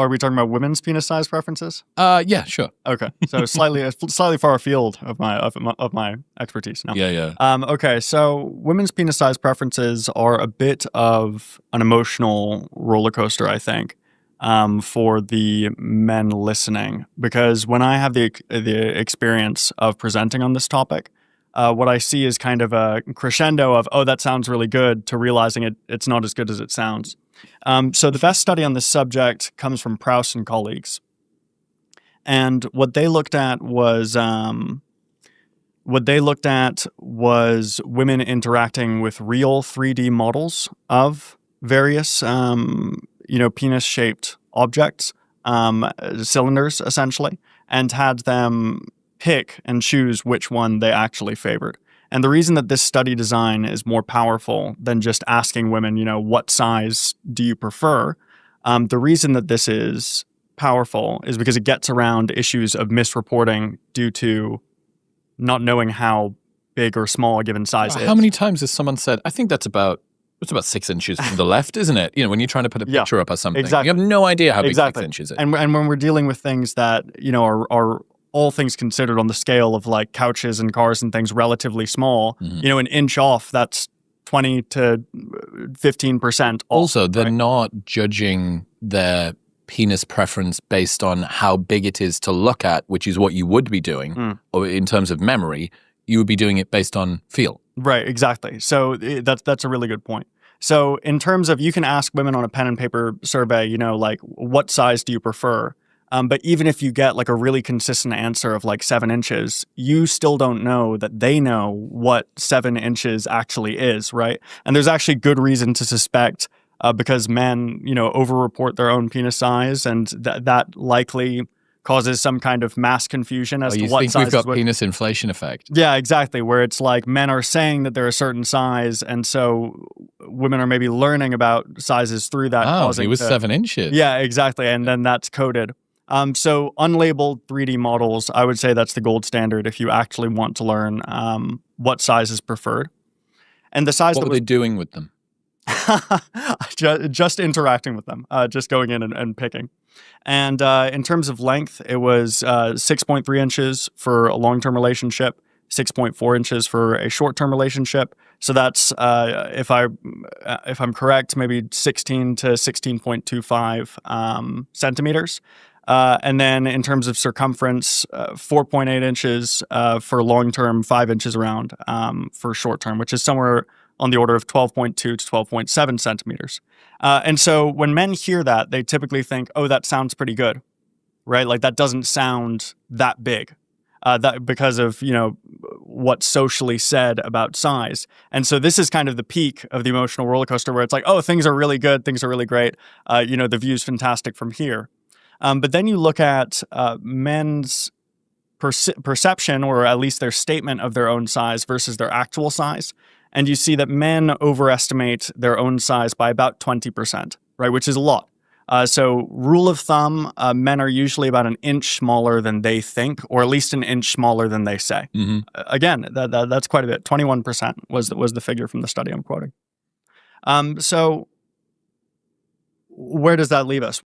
Are we talking about women's penis size preferences? Yeah, sure. Okay, so slightly far afield of my expertise. No. Yeah. Okay, so women's penis size preferences are a bit of an emotional roller coaster, I think, for the men listening, because when I have the experience of presenting on this topic, what I see is kind of a crescendo of, oh, that sounds really good, to realizing it's not as good as it sounds. So the best study on this subject comes from Prouse and colleagues. And what they looked at was women interacting with real 3D models of various, penis-shaped objects, cylinders essentially, and had them pick and choose which one they actually favored. And the reason that this study design is more powerful than just asking women, what size do you prefer? The reason that this is powerful is because it gets around issues of misreporting due to not knowing how big or small a given size is. How many times has someone said, I think it's about 6 inches from the left, isn't it? When you're trying to put a picture up or something. Exactly. You have no idea how big 6 inches is. And when we're dealing with things that, are all things considered on the scale of like couches and cars and things relatively small, an inch off, that's 20 to 15% off. Also, they're not judging their penis preference based on how big it is to look at, which is what you would be doing, or in terms of memory, you would be doing it based on feel. Right, exactly. So that's a really good point. So in terms of, you can ask women on a pen and paper survey, like, what size do you prefer? But even if you get like a really consistent answer of like 7 inches, you still don't know that they know what 7 inches actually is, right? And there's actually good reason to suspect, because men, overreport their own penis size, and that likely causes some kind of mass confusion as to what size. You think we've got penis inflation effect? Yeah, exactly. Where it's like men are saying that they're a certain size, and so women are maybe learning about sizes through that. Oh, he was 7 inches. Yeah, exactly. And then that's coded. So unlabeled 3D models, I would say that's the gold standard if you actually want to learn what size is preferred. And the size. What were they doing with them? just interacting with them, just going in and picking. And in terms of length, it was 6.3 inches for a long-term relationship, 6.4 inches for a short-term relationship. So that's, if I'm correct, maybe 16 to 16.25 centimeters. And then in terms of circumference, 4.8 inches for long-term, 5 inches around for short-term, which is somewhere on the order of 12.2 to 12.7 centimeters. And so when men hear that, they typically think, oh, that sounds pretty good, right? Like that doesn't sound that big, that because of, what's socially said about size. And so this is kind of the peak of the emotional roller coaster where it's like, oh, things are really good, things are really great. The view's fantastic from here. But then you look at men's perception, or at least their statement of their own size versus their actual size. And you see that men overestimate their own size by about 20%, right? Which is a lot. So rule of thumb, men are usually about an inch smaller than they think, or at least an inch smaller than they say. Again, that's quite a bit. 21% was the figure from the study I'm quoting. So where does that leave us?